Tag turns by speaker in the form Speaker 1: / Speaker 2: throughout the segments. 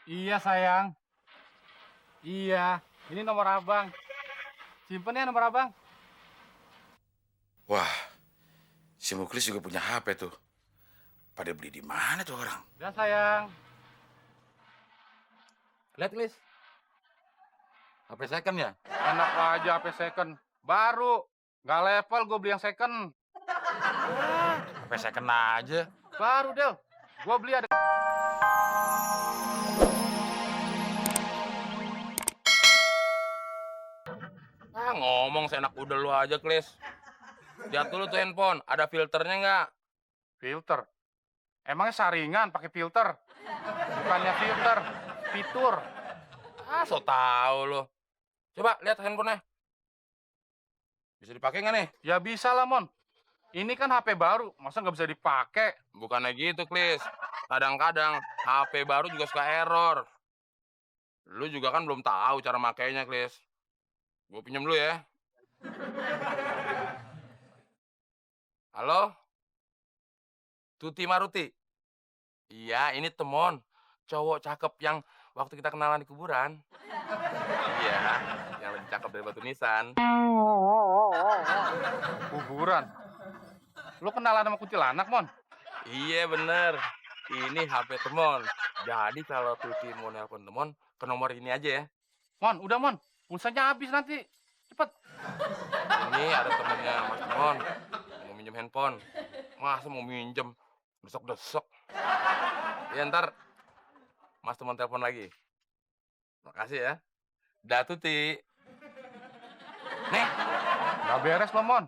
Speaker 1: Iya sayang. Iya, ini nomor abang. Simpen ya nomor abang.
Speaker 2: Wah, si Muklis juga punya HP tuh. Pada beli di mana tuh orang?
Speaker 1: Udah sayang.
Speaker 3: Lihat, Klis. HP second ya?
Speaker 1: Enak aja HP second. Baru. Nggak level gue beli yang second.
Speaker 3: HP second aja.
Speaker 1: Baru Del. Gue beli ada.
Speaker 3: Ngomong seenak udah lu aja, Klis. Lihat dulu tuh handphone, ada filternya nggak?
Speaker 1: Filter. Emangnya saringan pakai filter? Bukannya filter, fitur.
Speaker 3: So tau lu. Coba lihat handphonenya. Bisa dipakai nggak nih?
Speaker 1: Ya bisa lah, Mon. Ini kan HP baru, masa nggak bisa dipakai?
Speaker 3: Bukannya gitu, Klis. Kadang-kadang HP baru juga suka error. Lu juga kan belum tahu cara makainya, Klis. Gue pinjam dulu ya. Halo? Tuti Maruti? Iya, ini Temon. Cowok cakep yang waktu kita kenalan di kuburan. Iya, yang lebih cakep dari batu nisan.
Speaker 1: Kuburan. Lu kenalan sama kuntilanak, Mon?
Speaker 3: Iya, bener. Ini HP Temon. Jadi kalau Tuti mau nelpon Temon, ke nomor ini aja ya.
Speaker 1: Mon, udah Mon. Pulsanya habis nanti. Cepet.
Speaker 3: Ini ada temennya Mas Temon. Mau minjem handphone. Masa mau minjem? Desek-desek. Ya ntar Mas Temon telepon lagi. Makasih ya. Dah Tuti. Nih.
Speaker 1: Nggak beres lo, Mon.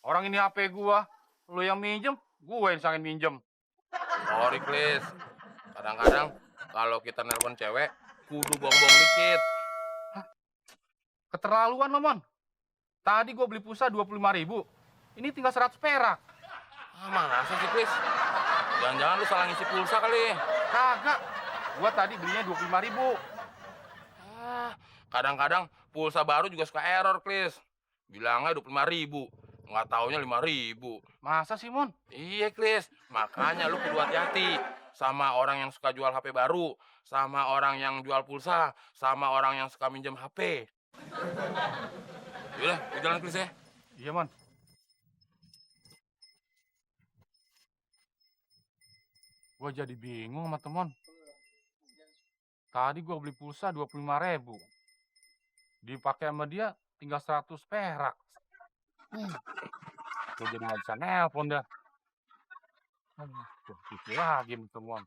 Speaker 1: Orang ini HP gua. Lu yang minjem, gue yang disangin minjem.
Speaker 3: Sorry, Klis. Kadang-kadang kalau kita nelpon cewek, kudu bohong-bohong dikit.
Speaker 1: Keterlaluan lo, Mon. Tadi gue beli pulsa 25.000. Ini tinggal 100 perak.
Speaker 3: Masa sih, Klis? Jangan-jangan lu salah ngisi pulsa kali.
Speaker 1: Kagak. Gua tadi belinya 25.000.
Speaker 3: Kadang-kadang pulsa baru juga suka error, Klis. Bilangnya 25.000. Nggak taunya 5.000.
Speaker 1: Masa sih, Mon?
Speaker 3: Iya, Klis. Makanya lu kudu hati-hati sama orang yang suka jual HP baru, sama orang yang jual pulsa, sama orang yang suka minjem HP. Yaudah, gue jalan, Klis ya.
Speaker 1: Iya, Mon. Gue jadi bingung sama temen. Tadi gue beli pulsa 25.000. Dipakai sama dia tinggal 100 perak. Gue jadi nggak bisa nelpon dah. Gue pikir lagi sama temen.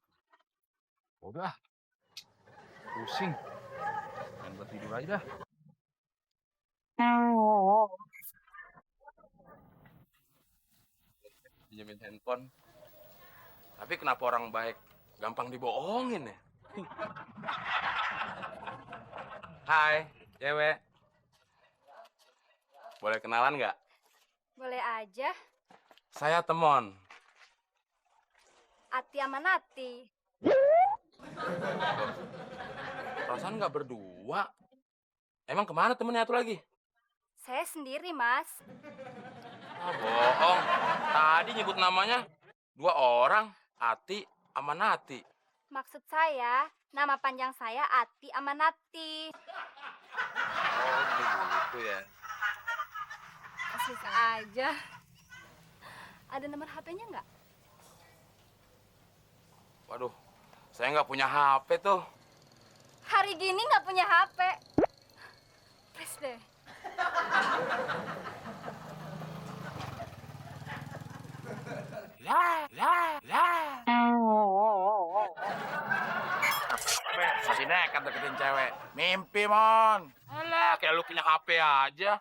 Speaker 1: Udah, pusing. Main buat tidur aja dah.
Speaker 3: Pinjemin handphone. Tapi kenapa orang baik gampang dibohongin ya? Hai, cewek. Boleh kenalan nggak?
Speaker 4: Boleh aja.
Speaker 3: Saya Temon.
Speaker 4: Ati sama Nati.
Speaker 3: Perasaan nggak berdua. Emang kemana temennya tuh lagi?
Speaker 4: Saya sendiri, Mas.
Speaker 3: Bohong. Tadi nyebut namanya 2 orang, Ati sama Nati.
Speaker 4: Maksud saya, nama panjang saya Ati sama Nati.
Speaker 3: Oh, gitu ya.
Speaker 4: Asis aja. Ada nomor HP-nya nggak?
Speaker 3: Waduh, saya nggak punya HP tuh.
Speaker 4: Hari gini nggak punya HP. Please deh.
Speaker 3: Masih nekat deketin cewek. Mimpi, Mon. Alah, kayak lu punya HP aja.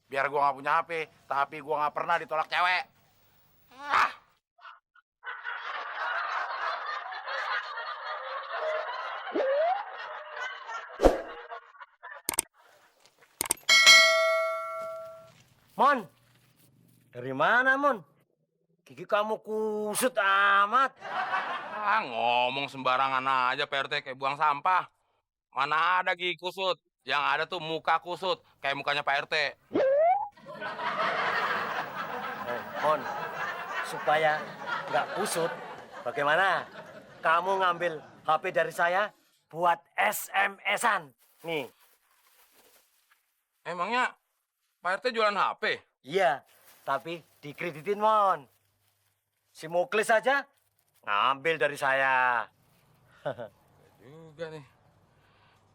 Speaker 2: Biar gua nggak punya HP, tapi gua nggak pernah ditolak cewek.
Speaker 3: Ah.
Speaker 5: Mon, dari mana, Mon? Gigi kamu kusut amat.
Speaker 3: Ngomong sembarangan aja, Pak RT, kayak buang sampah. Mana ada gigi kusut? Yang ada tuh muka kusut, kayak mukanya Pak RT.
Speaker 5: Mon, supaya nggak kusut, bagaimana kamu ngambil HP dari saya, buat SMS-an. Nih,
Speaker 3: Emangnya Pak RT jualan HP?
Speaker 5: iya, tapi dikreditin, Mon. Si Muklis aja ngambil dari saya.
Speaker 3: Juga nih.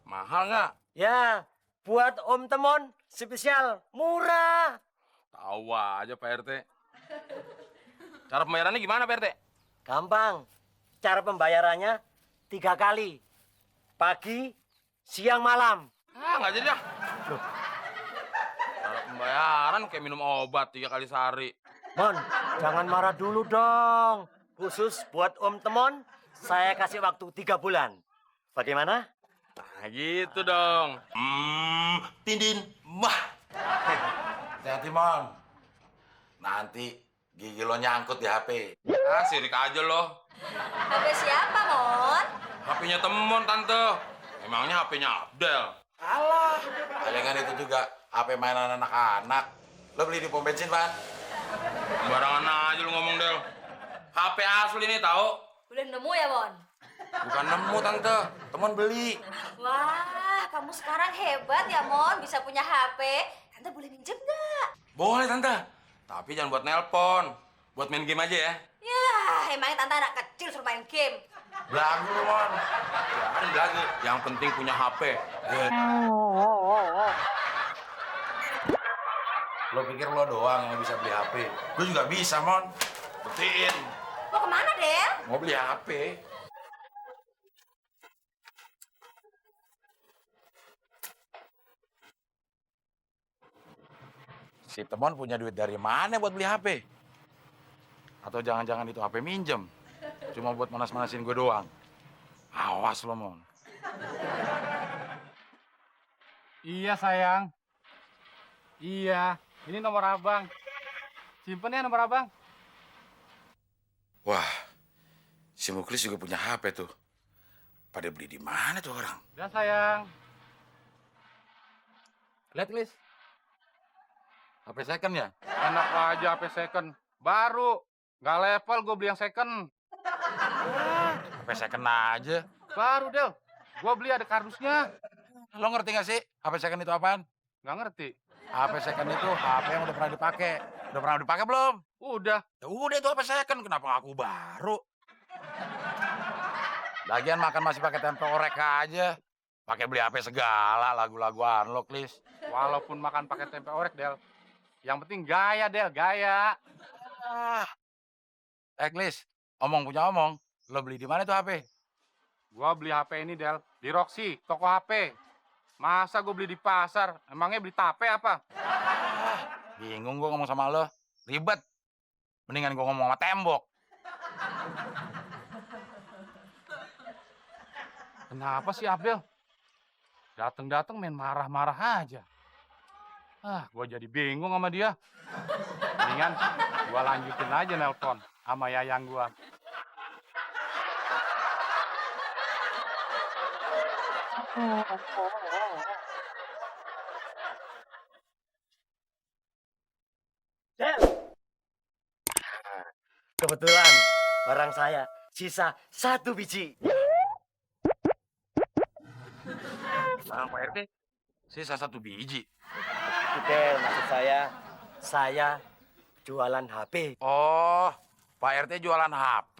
Speaker 3: Mahal nggak?
Speaker 5: Ya, buat Om Temon spesial, murah.
Speaker 3: Tahu aja Pak RT. Cara pembayarannya gimana Pak RT?
Speaker 5: Gampang. Cara pembayarannya 3 kali. Pagi, siang, malam.
Speaker 3: Ah, nggak jadi dah.
Speaker 5: Loh.
Speaker 3: Cara pembayaran kayak minum obat 3 kali sehari.
Speaker 5: Mon, jangan marah dulu dong. Khusus buat Om Temon, saya kasih waktu 3 bulan. Bagaimana?
Speaker 3: Nah gitu dong.
Speaker 2: Tindin, mah. Hati-hati, Mon. Nanti gigi lo nyangkut di HP.
Speaker 3: Ah, sirik aja loh.
Speaker 4: HP siapa, Mon?
Speaker 3: HP-nya Temon, Tante. Emangnya HP-nya Abdel?
Speaker 2: Alah, palingan itu juga HP mainan anak-anak. Lo beli di pom bensin, Pan?
Speaker 3: Sembarangan aja lu ngomong, Del. HP asli nih, tahu?
Speaker 4: Udah nemu ya, Mon?
Speaker 3: Bukan nemu, Tante. Temon beli.
Speaker 4: Wah, kamu sekarang hebat ya, Mon. Bisa punya HP. Tante boleh minjem nggak?
Speaker 3: Boleh, Tante. Tapi jangan buat nelpon. Buat main game aja ya.
Speaker 4: Ya, emangnya Tante anak kecil suruh main game.
Speaker 3: Belagu lu, Mon. Jangan belagu. Yang penting punya HP.
Speaker 2: Lo pikir lo doang yang bisa beli HP? Gue juga bisa, Mon. Buktiin.
Speaker 4: Mau kemana, Del?
Speaker 2: Mau beli HP. Si Temon punya duit dari mana buat beli HP? Atau jangan-jangan itu HP minjem? Cuma buat manas-manasin gue doang. Awas lo, Mon.
Speaker 1: Iya sayang. Iya, ini nomor abang. Simpen ya nomor abang.
Speaker 2: Wah, si Muklis juga punya HP tuh. Pada beli di mana tuh orang?
Speaker 1: Udah sayang.
Speaker 3: Lihat, Lis. HP second ya?
Speaker 1: Enak aja HP second. Baru. Nggak level gue beli yang second.
Speaker 2: HP second aja.
Speaker 1: Baru, Del. Gue beli ada kardusnya.
Speaker 2: Lo ngerti gak sih HP second itu apaan?
Speaker 1: Nggak ngerti.
Speaker 2: HP second itu HP yang udah pernah dipakai. Udah pernah dipakai belum?
Speaker 1: Udah.
Speaker 2: Ya udah itu HP second, kenapa ngaku baru? Lagian makan masih pakai tempe orek aja. Pakai beli HP segala, lagu-lagu unlock, Lis.
Speaker 1: Walaupun makan pakai tempe orek, Del. Yang penting gaya, Del. Gaya.
Speaker 2: Lis, omong punya omong. Lo beli di mana tuh HP?
Speaker 1: Gua beli HP ini, Del. Di Roxy, toko HP. Masa gue beli di pasar? Emangnya beli tape apa?
Speaker 2: Bingung gue ngomong sama lo. Ribet. Mendingan gue ngomong sama tembok.
Speaker 1: Kenapa sih Abdel? Dateng-dateng main marah-marah aja. Gue jadi bingung sama dia. Mendingan gue lanjutin aja nelpon sama yayang gue.
Speaker 5: Del. Kebetulan barang saya sisa 1 biji.
Speaker 2: Sama Pak RT, sisa 1 biji.
Speaker 5: Del, maksud saya jualan HP.
Speaker 2: Oh, Pak RT jualan HP.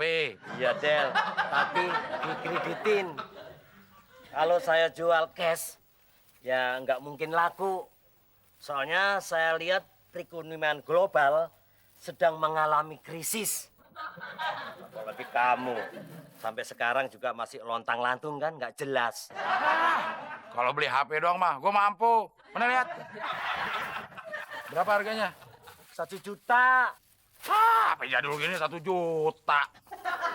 Speaker 5: Iya, Del, tapi dikreditin. Kalau saya jual cash, ya nggak mungkin laku. Soalnya saya lihat perekonomian global sedang mengalami krisis. Apalagi kamu, sampai sekarang juga masih lontang-lantung kan, nggak jelas.
Speaker 2: Kalau beli HP doang mah, gue mampu. Mana lihat? Berapa harganya?
Speaker 5: 1 juta.
Speaker 2: HP jadul gini 1 juta.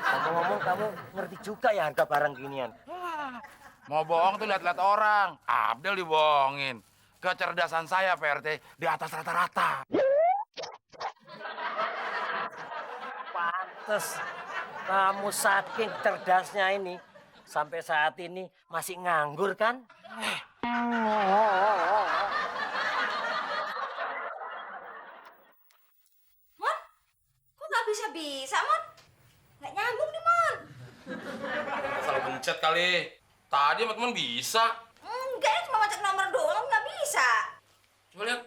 Speaker 5: Ngomong-ngomong, kamu ngerti juga ya harga barang ginian?
Speaker 2: Mau bohong tuh lihat-lihat orang. Abdel dibohongin. Kecerdasan saya, Pak RT, di atas rata-rata.
Speaker 5: Pantes. Kamu saking cerdasnya ini, sampai saat ini masih nganggur kan?
Speaker 4: Mon, kok nggak bisa-bisa, Mon? Nggak nyambung nih, Mon.
Speaker 3: Salah pencet kali. Tadi sama teman bisa.
Speaker 4: Enggak, cuma ngecek nomor doang, nggak bisa.
Speaker 3: Coba lihat.